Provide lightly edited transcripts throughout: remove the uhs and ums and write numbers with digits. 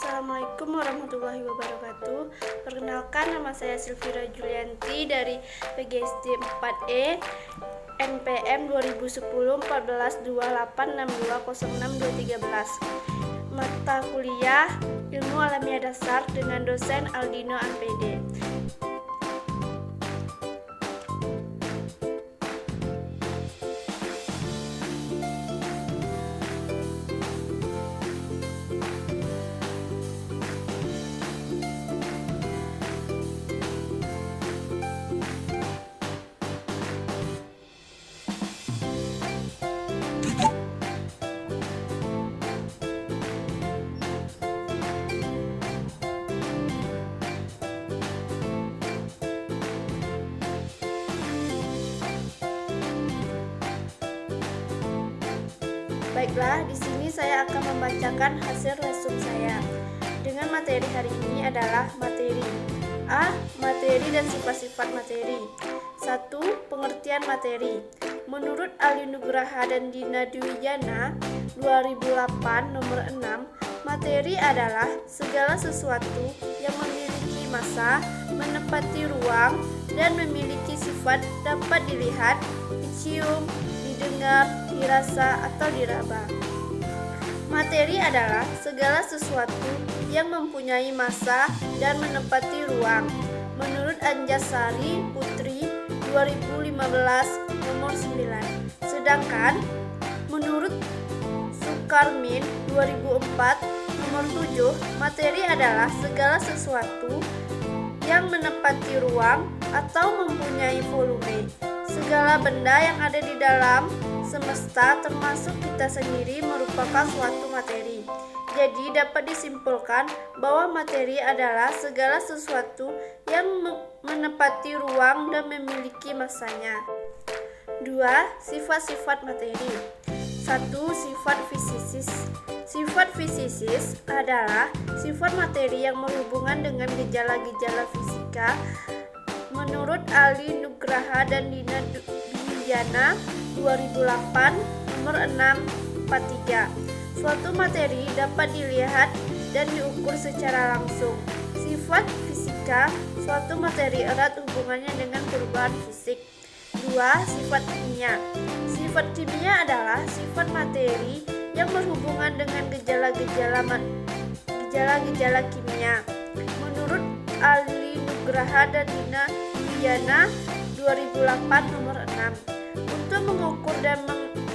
Assalamualaikum warahmatullahi wabarakatuh. Perkenalkan, nama saya Silvira Julianti dari PGSD 4E NPM 2010 14 28 62 06 213. Mata kuliah Ilmu Alamiah Dasar dengan dosen Aldino Anpede. Baiklah, di sini saya akan membacakan hasil lesson saya. Dengan materi hari ini adalah materi A. Materi dan sifat-sifat materi. 1. Pengertian materi. Menurut Ali Nugraha dan Dina Dwijana 2008 nomor 6, materi adalah segala sesuatu yang memiliki massa, menempati ruang, dan memiliki sifat dapat dilihat, dicium, didengar, dirasa, atau diraba. Materi adalah segala sesuatu yang mempunyai massa dan menempati ruang. Menurut Anjasari Putri 2015 nomor 9. Sedangkan menurut Sukarmin 2004 nomor 7, materi adalah segala sesuatu yang menempati ruang atau mempunyai volume. Segala benda yang ada di dalam semesta termasuk kita sendiri merupakan suatu materi. Jadi dapat disimpulkan bahwa materi adalah segala sesuatu yang menempati ruang dan memiliki massanya. 2. Sifat-sifat materi. 1. Sifat fisikis. Sifat fisikis adalah sifat materi yang berhubungan dengan gejala-gejala fisika. Menurut Ali Nugraha dan Dina Dwijana 2008 nomor 643, suatu materi dapat dilihat dan diukur secara langsung. Sifat fisika, suatu materi erat hubungannya dengan perubahan fisik. 2. Sifat kimia. Sifat kimia adalah sifat materi yang berhubungan dengan gejala-gejala kimia. Menurut Ali Nugraha dan Dina Dwijana 2008 nomor 6, untuk mengukur dan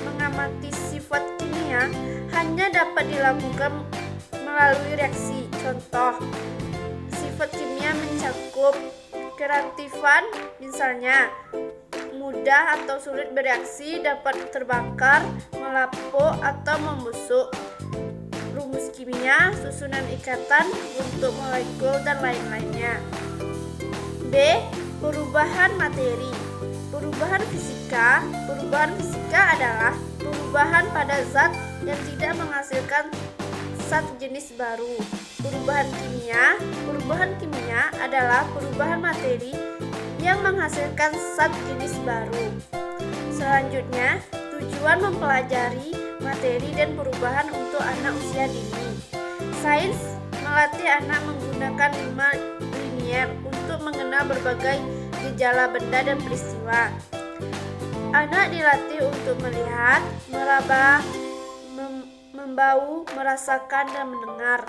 mengamati sifat kimia hanya dapat dilakukan melalui reaksi. Contoh, sifat kimia mencakup kereaktifan, misalnya mudah atau sulit bereaksi, dapat terbakar, melapuk, atau membusuk. Rumus kimia, susunan ikatan, bentuk molekul, dan lain-lainnya. B. Perubahan materi. Perubahan fisika adalah perubahan pada zat yang tidak menghasilkan zat jenis baru. Perubahan kimia adalah perubahan materi yang menghasilkan zat jenis baru. Selanjutnya, tujuan mempelajari materi dan perubahan untuk anak usia dini. Sains melatih anak menggunakan 5 linier untuk mengenal berbagai gejala benda dan peristiwa. Anak dilatih untuk melihat, meraba, membau, merasakan, dan mendengar.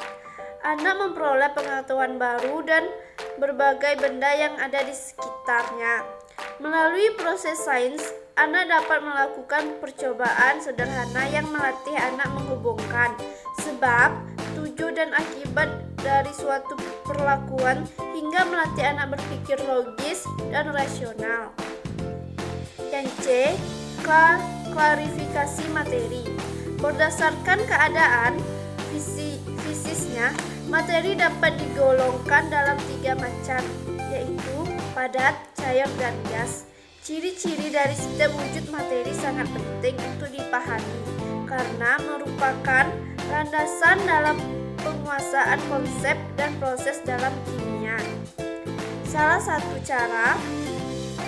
Anak memperoleh pengetahuan baru dan berbagai benda yang ada di sekitarnya. Melalui proses sains, anak dapat melakukan percobaan sederhana yang melatih anak menghubungkan sebab, tujuan dan akibat dari suatu perlakuan hingga melatih anak berpikir logis dan rasional. Yang C. Klarifikasi materi. Berdasarkan keadaan fisiknya, materi dapat digolongkan dalam 3 macam, yaitu padat, cair, dan gas. Ciri-ciri dari setiap wujud materi sangat penting untuk dipahami karena merupakan landasan dalam penguasaan konsep dan proses dalam kimia. Salah satu cara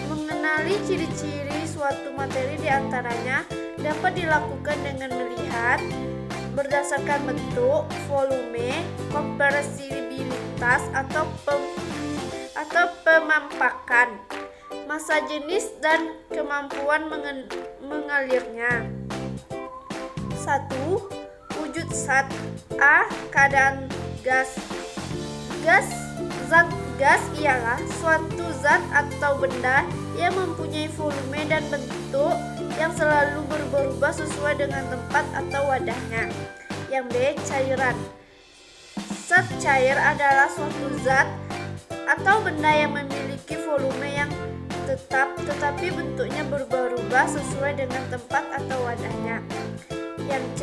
mengenali ciri-ciri suatu materi diantaranya dapat dilakukan dengan melihat, berdasarkan bentuk, volume, kompresibilitas atau pemampakan, massa jenis dan kemampuan mengalirnya. 1. Wujud zat. A. Keadaan gas. Zat gas ialah suatu zat atau benda yang mempunyai volume dan bentuk yang selalu berubah-ubah sesuai dengan tempat atau wadahnya. Yang B. Cairan. Zat cair adalah suatu zat atau benda yang memiliki volume yang tetap tetapi bentuknya berubah-ubah sesuai dengan tempat atau wadahnya. Yang C.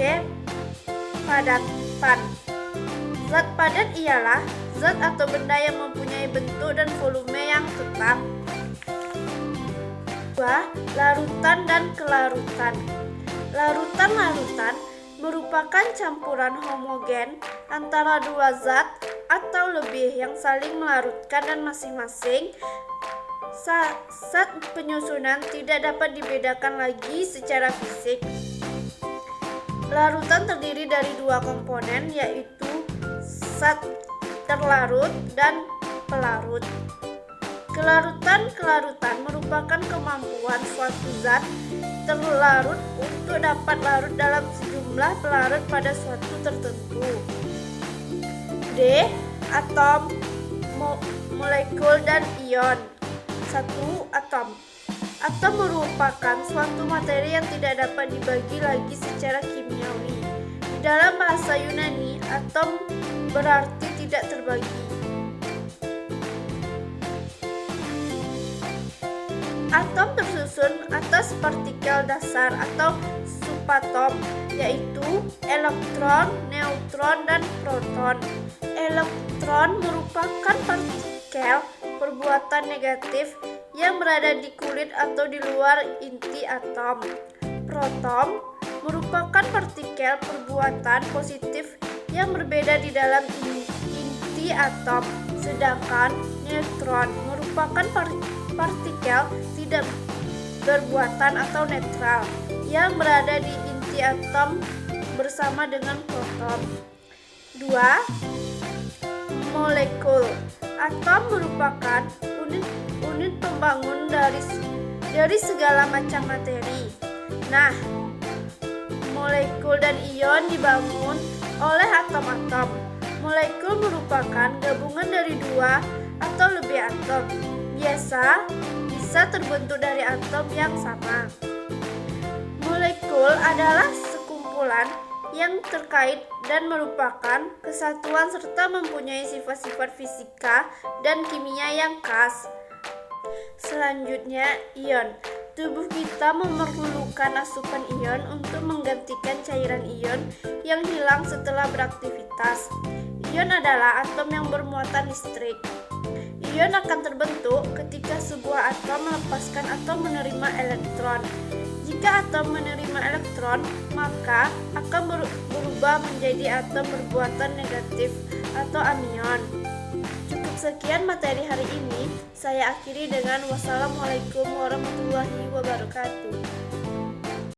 Padatan. Zat padat ialah zat atau benda yang mempunyai bentuk dan volume yang tetap. 2. Larutan dan kelarutan. Larutan merupakan campuran homogen antara dua zat atau lebih yang saling melarutkan dan masing-masing zat penyusunan tidak dapat dibedakan lagi secara fisik. Larutan terdiri dari dua komponen, yaitu zat terlarut dan pelarut. Kelarutan merupakan kemampuan suatu zat terlarut untuk dapat larut dalam sejumlah pelarut pada suatu tertentu. D. Atom, molekul dan ion. 1. Atom. Atom merupakan suatu materi yang tidak dapat dibagi lagi secara kimiawi. Di dalam bahasa Yunani, atom berarti tidak terbagi. Atom tersusun atas partikel dasar atau subatom, yaitu elektron, neutron, dan proton. Elektron merupakan partikel perbuatan negatif yang berada di kulit atau di luar inti atom. Proton merupakan partikel perbuatan positif yang berbeda di dalam inti atom. Sedangkan neutron merupakan partikel tidak berbuatan atau netral yang berada di inti atom bersama dengan proton. 2. Molekul. Atom merupakan unit pembangun dari segala macam materi. Nah, molekul dan ion dibangun oleh atom-atom. Molekul merupakan gabungan dari dua atau lebih atom. Bisa terbentuk dari atom yang sama. Molekul adalah sekumpulan yang terkait dan merupakan kesatuan serta mempunyai sifat-sifat fisika dan kimia yang khas. Selanjutnya, ion. Tubuh kita memerlukan asupan ion untuk menggantikan cairan ion yang hilang setelah beraktivitas. Ion adalah atom yang bermuatan listrik. Ion akan terbentuk ketika sebuah atom melepaskan atau menerima elektron. Jika atom menerima elektron, maka akan berubah menjadi atom bermuatan negatif atau anion. Cukup sekian materi hari ini. Saya akhiri dengan wassalamualaikum warahmatullahi wabarakatuh.